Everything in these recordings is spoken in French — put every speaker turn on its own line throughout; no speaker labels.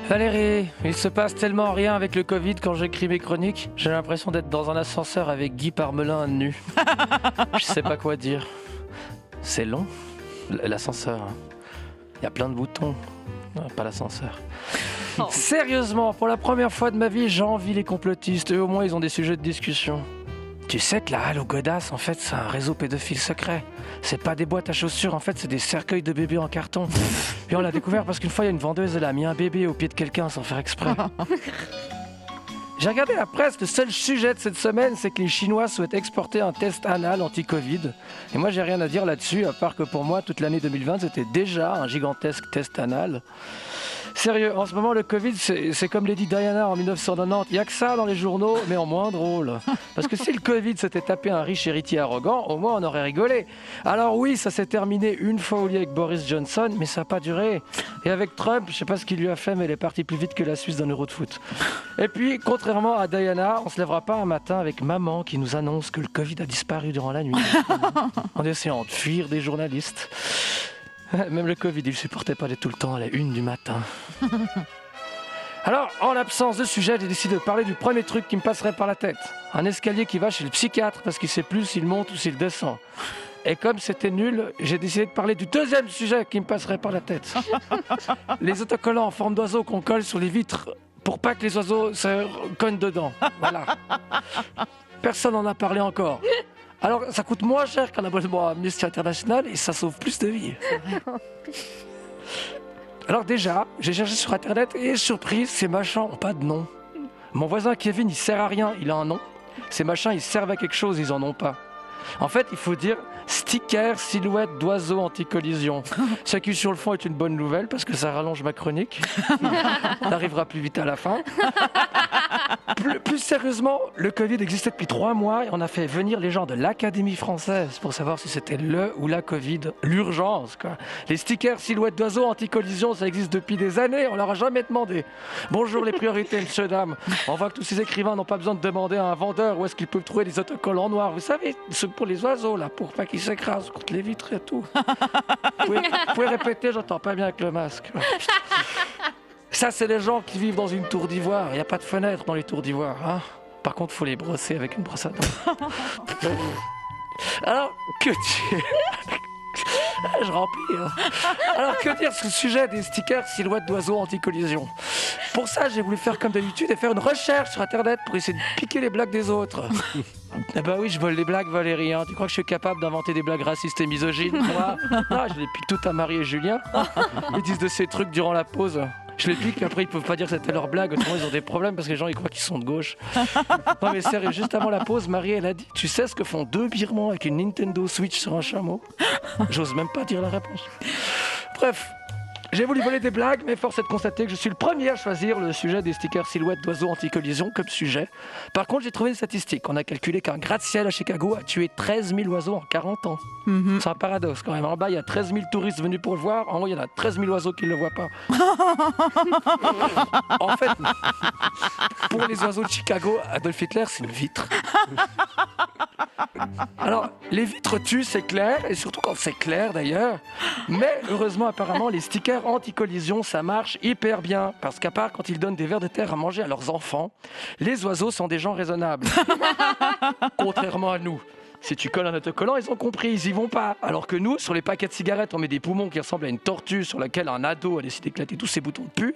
Valérie, il se passe tellement rien avec le Covid quand j'écris mes chroniques. J'ai l'impression d'être dans un ascenseur avec Guy Parmelin nu. Je sais pas quoi dire. C'est long, l'ascenseur. Il y a plein de boutons. Non, pas l'ascenseur.
Oh.
Sérieusement, pour la première fois de ma vie, j'envie les complotistes. Eux, au moins, ils ont des sujets de discussion. Tu sais que la Halle aux Godasses, en fait, c'est un réseau pédophile secret. C'est pas des boîtes à chaussures, en fait, c'est des cercueils de bébés en carton. Puis on l'a découvert parce qu'une fois, il y a une vendeuse, elle a mis un bébé au pied de quelqu'un sans faire exprès. J'ai regardé la presse, le seul sujet de cette semaine, c'est que les Chinois souhaitent exporter un test anal anti-Covid. Et moi, j'ai rien à dire là-dessus, à part que pour moi, toute l'année 2020, c'était déjà un gigantesque test anal. Sérieux, en ce moment, le Covid, c'est comme Lady Diana en 1990. Il n'y a que ça dans les journaux, mais en moins drôle. Parce que si le Covid s'était tapé un riche héritier arrogant, au moins on aurait rigolé. Alors oui, ça s'est terminé une fois au lit avec Boris Johnson, mais ça n'a pas duré. Et avec Trump, je ne sais pas ce qu'il lui a fait, mais il est parti plus vite que la Suisse d'un euro de foot. Et puis, contrairement à Diana, on ne se lèvera pas un matin avec maman qui nous annonce que le Covid a disparu durant la nuit. En essayant de fuir des journalistes. Même le Covid, il ne supportait pas d'être tout le temps à la 1 du matin. Alors, en l'absence de sujet, j'ai décidé de parler du premier truc qui me passerait par la tête. Un escalier qui va chez le psychiatre parce qu'il ne sait plus s'il monte ou s'il descend. Et comme c'était nul, j'ai décidé de parler du deuxième sujet qui me passerait par la tête. Les autocollants en forme d'oiseau qu'on colle sur les vitres pour pas que les oiseaux se cognent dedans. Voilà. Personne n'en a parlé encore. Alors, ça coûte moins cher qu'un abonnement à Amnesty International et ça sauve plus de vies. Alors déjà, j'ai cherché sur Internet et surprise, ces machins n'ont pas de nom. Mon voisin Kevin, il sert à rien, il a un nom. Ces machins, ils servent à quelque chose, ils en ont pas. En fait, il faut dire sticker silhouette d'oiseau anti-collision. Ce qui, sur le fond, est une bonne nouvelle parce que ça rallonge ma chronique. On arrivera plus vite à la fin. Plus sérieusement, le Covid existait depuis 3 mois et on a fait venir les gens de l'Académie française pour savoir si c'était le ou la Covid, l'urgence, quoi. Les stickers silhouette d'oiseau anti-collision, ça existe depuis des années, on leur a jamais demandé. Bonjour les priorités, monsieur, dame. On voit que tous ces écrivains n'ont pas besoin de demander à un vendeur où est-ce qu'ils peuvent trouver des autocollants noirs. Vous savez, ceux pour les oiseaux, là, pour pas qu'ils s'écrasent contre les vitres et tout. Vous pouvez répéter, j'entends pas bien avec le masque. Ça, c'est les gens qui vivent dans une tour d'ivoire. Il n'y a pas de fenêtre dans les tours d'ivoire. Hein. Par contre, il faut les brosser avec une brosse à dents. Alors, que dire Je remplis. Hein. Alors, que dire sur le sujet des stickers silhouettes d'oiseaux anti-collision? Pour ça, j'ai voulu faire comme d'habitude et faire une recherche sur Internet pour essayer de piquer les blagues des autres. Eh ben oui, je vole les blagues, Valérie. Hein. Tu crois que je suis capable d'inventer des blagues racistes et misogynes, moi? Ah, je les pique toutes à Marie et Julien. Ils disent de ces trucs durant la pause. Je les pique, après ils peuvent pas dire que c'était leur blague, autrement ils ont des problèmes parce que les gens ils croient qu'ils sont de gauche. Non mais sérieux, juste avant la pause, Marie elle a dit: tu sais ce que font 2 Birmans avec une Nintendo Switch sur un chameau? J'ose même pas dire la réponse. Bref, j'ai voulu voler des blagues, mais force est de constater que je suis le premier à choisir le sujet des stickers silhouettes d'oiseaux anti-collision comme sujet. Par contre, j'ai trouvé une statistique. On a calculé qu'un gratte-ciel à Chicago a tué 13 000 oiseaux en 40 ans. C'est un paradoxe quand même. En bas, il y a 13 000 touristes venus pour le voir. En haut, il y en a 13 000 oiseaux qui ne le voient pas. En fait, pour les oiseaux de Chicago, Adolf Hitler, c'est une vitre. Alors, les vitres tuent, c'est clair, et surtout quand c'est clair d'ailleurs. Mais heureusement, apparemment, les stickers anti-collision, ça marche hyper bien. Parce qu'à part quand ils donnent des vers de terre à manger à leurs enfants, les oiseaux sont des gens raisonnables. Contrairement à nous. Si tu colles un autocollant, ils ont compris, ils y vont pas. Alors que nous, sur les paquets de cigarettes, on met des poumons qui ressemblent à une tortue sur laquelle un ado a décidé d'éclater tous ses boutons de pu.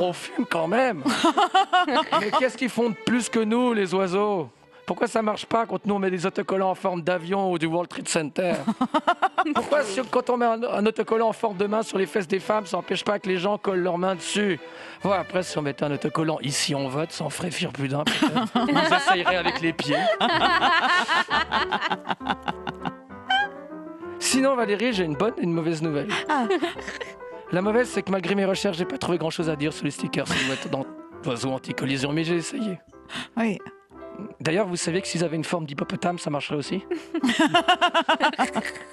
On fume quand même. Mais qu'est-ce qu'ils font de plus que nous, les oiseaux? Pourquoi ça marche pas quand nous on met des autocollants en forme d'avion ou du World Trade Center? Pourquoi quand on met un autocollant en forme de main sur les fesses des femmes, ça n'empêche pas que les gens collent leurs mains dessus? Voilà, après si on mettait un autocollant ici on vote, ça en ferait fuir plus d'un peut-être. Vous essayerez avec les pieds. Sinon Valérie, j'ai une bonne et une mauvaise nouvelle. La mauvaise, c'est que malgré mes recherches, j'ai pas trouvé grand chose à dire sur les stickers silhouettes d'oiseaux anti-collision, mais j'ai essayé.
Oui.
D'ailleurs, vous savez que s'ils avaient une forme d'hippopotame, ça marcherait aussi?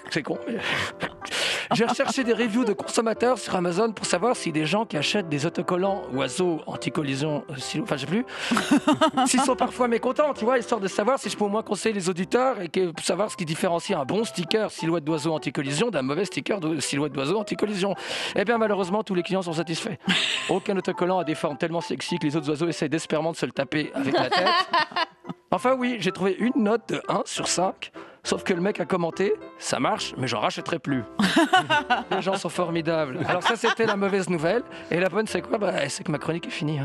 C'est con. Mais... J'ai recherché des reviews de consommateurs sur Amazon pour savoir si des gens qui achètent des autocollants oiseaux anti-collision, enfin je sais plus, s'ils sont parfois mécontents, tu vois, histoire de savoir si je peux au moins conseiller les auditeurs et pour savoir ce qui différencie un bon sticker silhouette d'oiseau anti-collision d'un mauvais sticker de silhouette d'oiseau anti-collision. Eh bien malheureusement, tous les clients sont satisfaits. Aucun autocollant a des formes tellement sexy que les autres oiseaux essayent désespérément de se le taper avec la tête. Enfin oui, j'ai trouvé une note de 1 sur 5, sauf que le mec a commenté « Ça marche, mais j'en rachèterai plus ». Les gens sont formidables. Alors ça, c'était la mauvaise nouvelle. Et la bonne, c'est quoi ? C'est que ma chronique est finie.